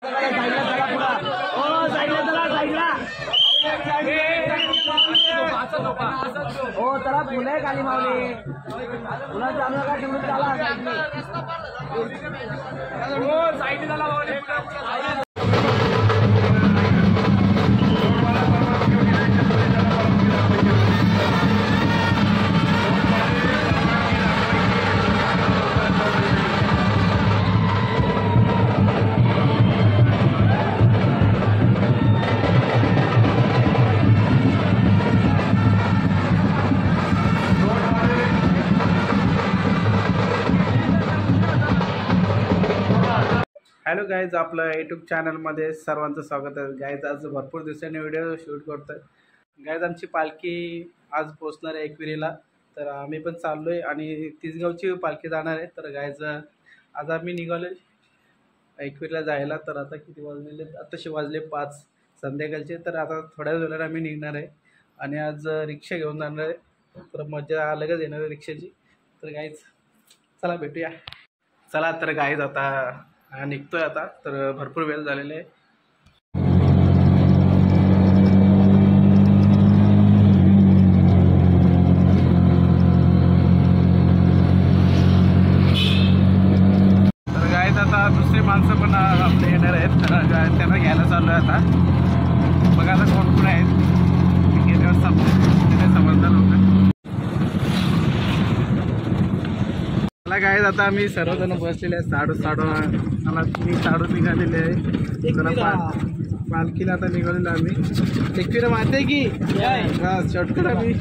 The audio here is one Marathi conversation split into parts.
हो चला फुलं आहे खाली मावली फुला चालू नका ठेवून चला हॅलो गाईज, आपलं यूट्यूब चॅनलमध्ये सर्वांचं स्वागत आहे. गाईज आज भरपूर दिवसांनी व्हिडिओ शूट करतो आहे. गाईज आमची पालखी आज पोचणार आहे एकविरीला, तर आम्ही पण चाललो आहे आणि तिसगावची पालखी जाणार आहे. तर गाईज आज आम्ही निघालो एकविरीला जायला. तर आता किती वाजलेले, आताशी वाजले 5 संध्याकाळचे. तर आता थोड्या वेळाने आम्ही निघणार आहे आणि आज रिक्षा घेऊन जाणार आहे. तर मजा अलगच येणार आहे रिक्षाची. तर गाईज चला भेटूया. चला तर गाईज आता निघतोय आता, तर भरपूर वेळ झालेला आहे. तर गाईज आता दुसरी माणसं पण आपले येणार आहेत, तर त्यांना घ्यायला चाललो आहे आता. बघा आता कोण कोण आहेत, गेल्यावर तिथे समजणार होतं. मला गाईज आता आम्ही सर्वजण बसलेले आहेत. मला मी साडू निघालेले आहे. जरा पालखीला आता निघालेलो आम्ही. एकविरा माहिती आहे की हा शॉर्टकट आम्ही.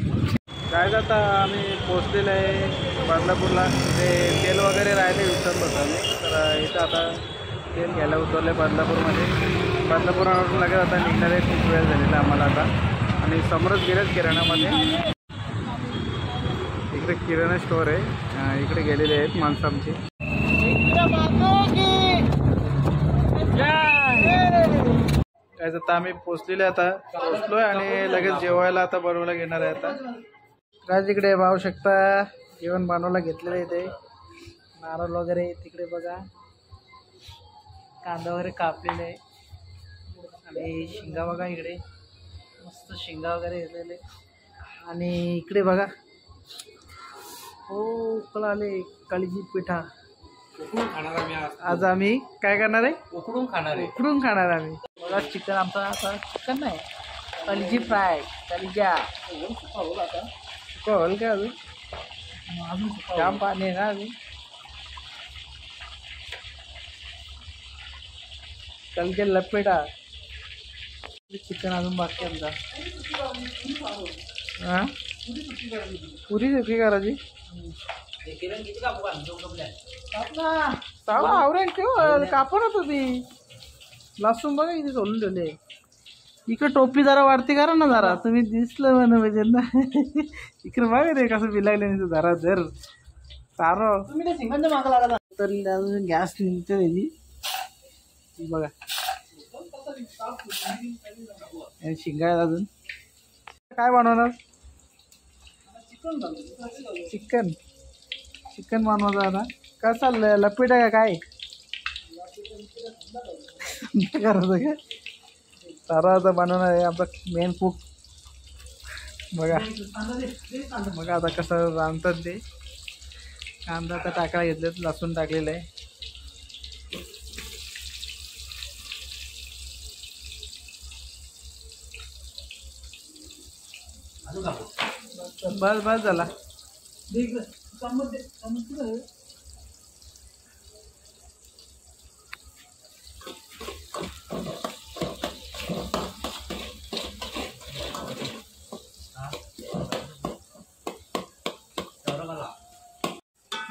गाईज आता आम्ही पोचलेलो आहे बदलापूरला. ते तेल वगैरे राहिले विचारलं होतं आम्ही. तर इथं आता तेल घ्यायला उतरलं आहे बदलापूरमध्ये. बदलापूरवरून लगेच आता निघणार आहे. खूप वेळ झालेला आम्हाला आता. आणि समोरच गेलेत किराणामध्ये. इकडे किराणा स्टोअर आहे, इकडे गेलेले आहेत माणसं आमची. काय आता आम्ही पोचलेले पोचलोय आणि लगेच जेवायला आता बनवायला घेणार आहे. आता काय इकडे पाहू शकता जेवण बनवायला घेतलेलं आहे. ते नारळ वगैरे तिकडे बघा, कांदा वगैरे कापलेले आहे आणि शिंगा बघा इकडे मस्त शिंगा वगैरे घेतलेले. आणि इकडे बघा हो उकळा आले काळीजी पिठा. आज आम्ही काय करणार आहे, उकडून खाणार आम्ही. बघा चिकन आमचा आता चिकन नाही, काळीजी फ्राय, काळीजा सुका होईल का अजून जाम पाणी आहे ना अजून. काळीजा लपेटा चिकन अजून बाकी आमचा. हां पुरी सुकी करायची. आवरेल ठेव कापू ना तुम्ही. लसूण बघा इथे सोडून ठेवले. इकडे टोपी जरा वाढती करा ना जरा, तुम्ही दिसलं म्हणा पाहिजे ना. इकडे बघा रे कसं बिलागले जरा जर सारं तुम्ही ते शिंगांच्या मागं लागला. तर अजून गॅस निघते त्याची बघा. शिंगा अजून काय बनवणार, चिकन बनवायचं आता. काय चाललंय, लपेट आहे का काय करायचं काय सारा आता बनवणार आहे आपला मेन कुक. बघा आता कसं रांधतात ते. कांदा आता टाकायला घेतलेत, लसूण टाकलेलं आहे. बस झाला.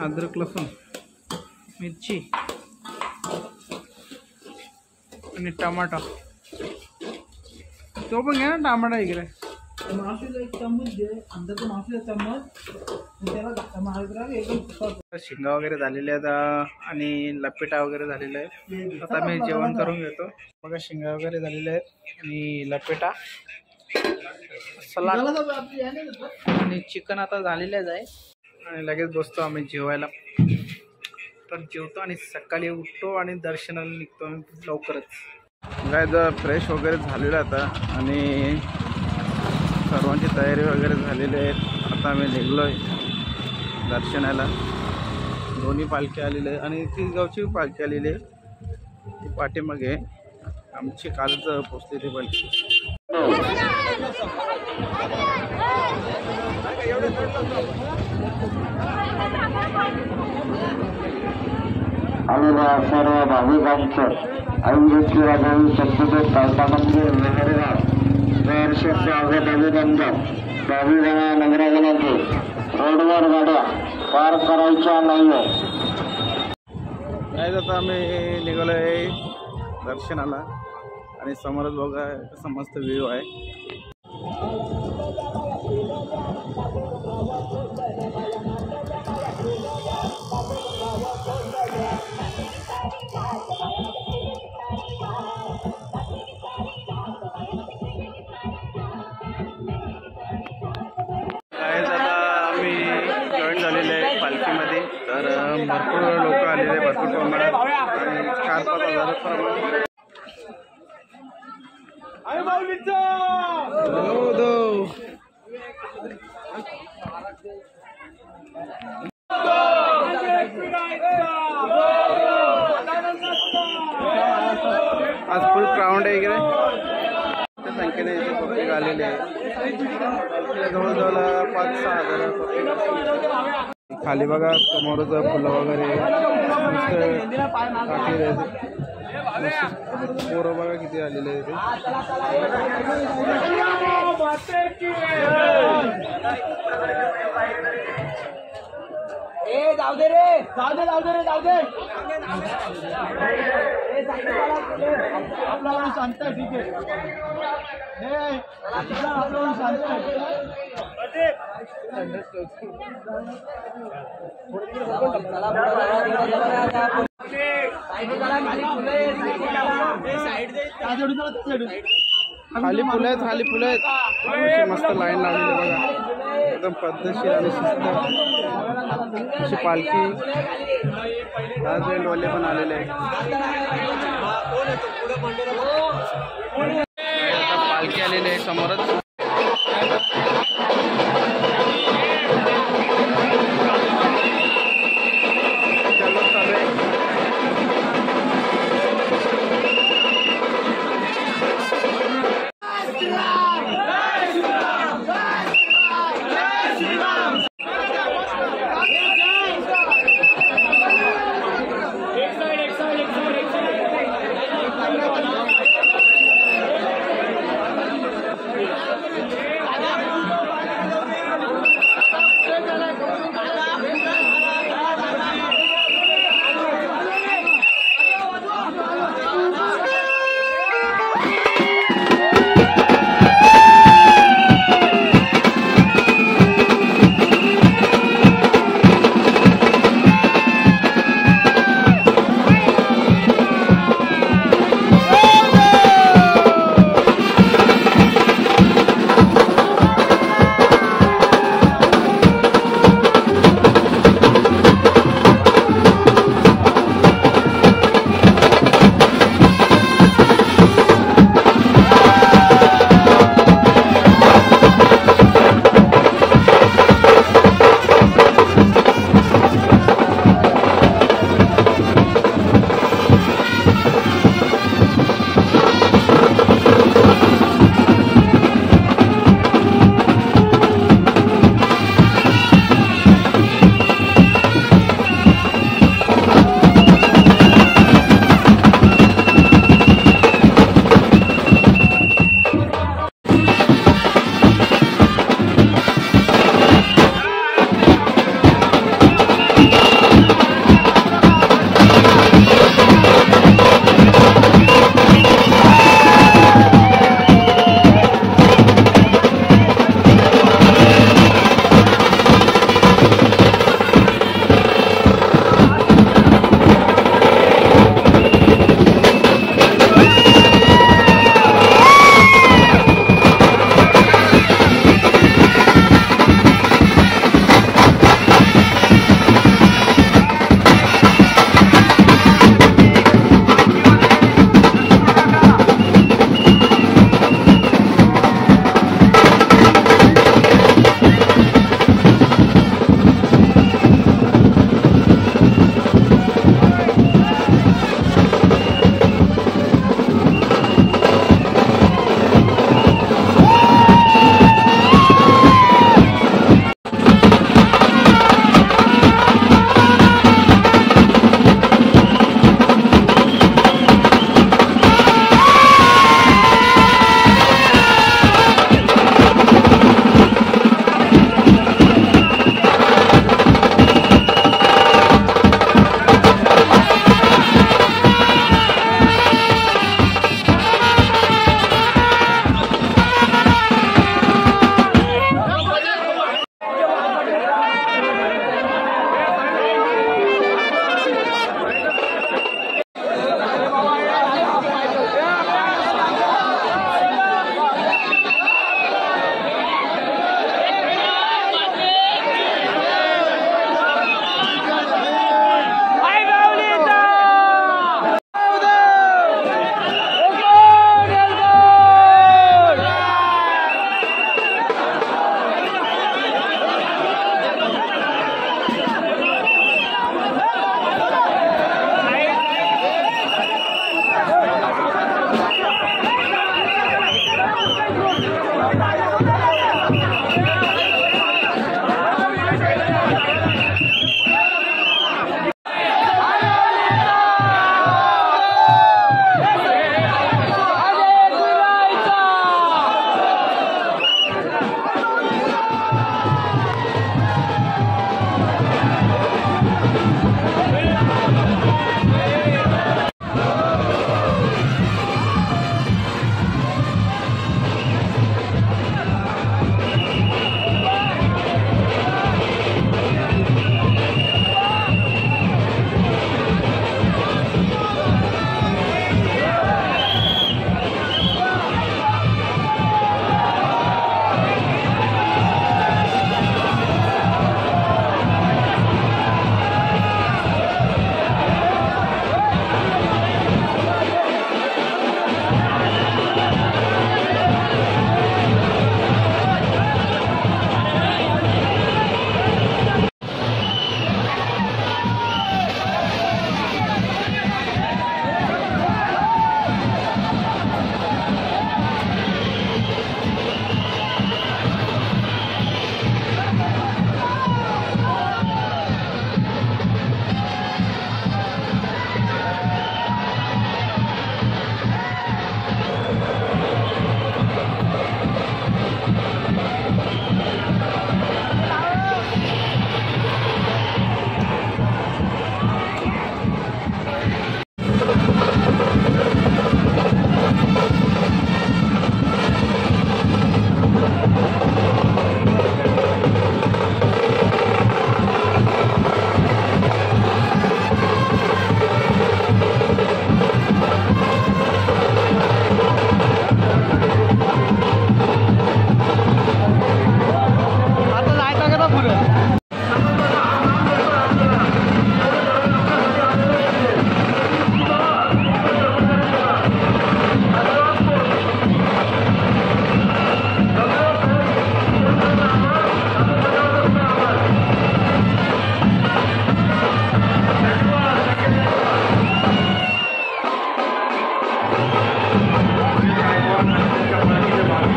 अद्रक लसूण मिरची आणि टमाटा. तो पण घ्या ना टमाटा इकडे. मावशीला एक चम्मच दे, अंदाज मावशीला चम्मच. शिंगा वगैरे झालेले आहेत आणि लपेटा वगैरे झालेला आहे. आता मी जेवण करून घेतो. बघा शिंगा वगैरे झालेले आहेत आणि लपेटा सलाड आणि चिकन आता झालेलंच आहे. आणि लगेच बसतो आम्ही जेवायला. वाजता जेवतो आणि सकाळी उठतो आणि दर्शनाला निघतो लवकरच। गाईज फ्रेश वगैरे झालेलं आता आणि सर्वांची तयारी वगैरे झालेली आहे। आता आम्ही निघलो आहे दर्शनाला। दोन्ही पालखी आलेली आहे आणि ती गावची पालखी आलेली आहे, ती पाठीमागे आमची कालच पोचली ती पालखी। आलेल्या सर्व भाविकांचं ऐंशी वाजवी शक्तीपीठ पालता मंदिर मेहरगाव वर्षाचे स्वागत अभिनंदन। भाविकांना नम्र विनंती, रोडवर गाड्या पार करायच्या नाहीये। आता आम्ही निघालो आहे दर्शनाला आणि समोरच बघा कसा मस्त व्ह्यू आहे। जॉईन झालेले आहे पालखीमध्ये, तर भरपूर लोक आलेले, भरपूर प्रमाणात आणि 4-5 हजाराप्रमाणे। आज फुल क्राऊड आहे इकडे, त्या संख्येने पब्लिक आलेले आहे। जवळजवळ 5-6 हजार पब्लिक। खाली बघा समोरच फुलं वगैरे पोरं बघा किती आलेले आहे। जाऊ दे रे, जाऊ दे, जाऊ दे रे, जाऊ दे। आपला शांत आहे, ठीक आहे। आपला शांत खाली फुलं आहेत, खाली फुलं आहेत। मस्त लाईन लागलेली बघा, एकदम पद्धतशीर आणि शिस्त अशी पालखी। राजवेंडवाले पण आलेले आहेत। पालखी आलेली आहे समोरच।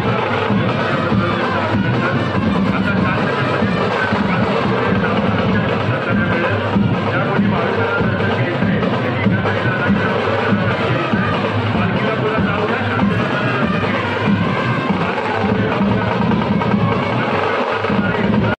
आहे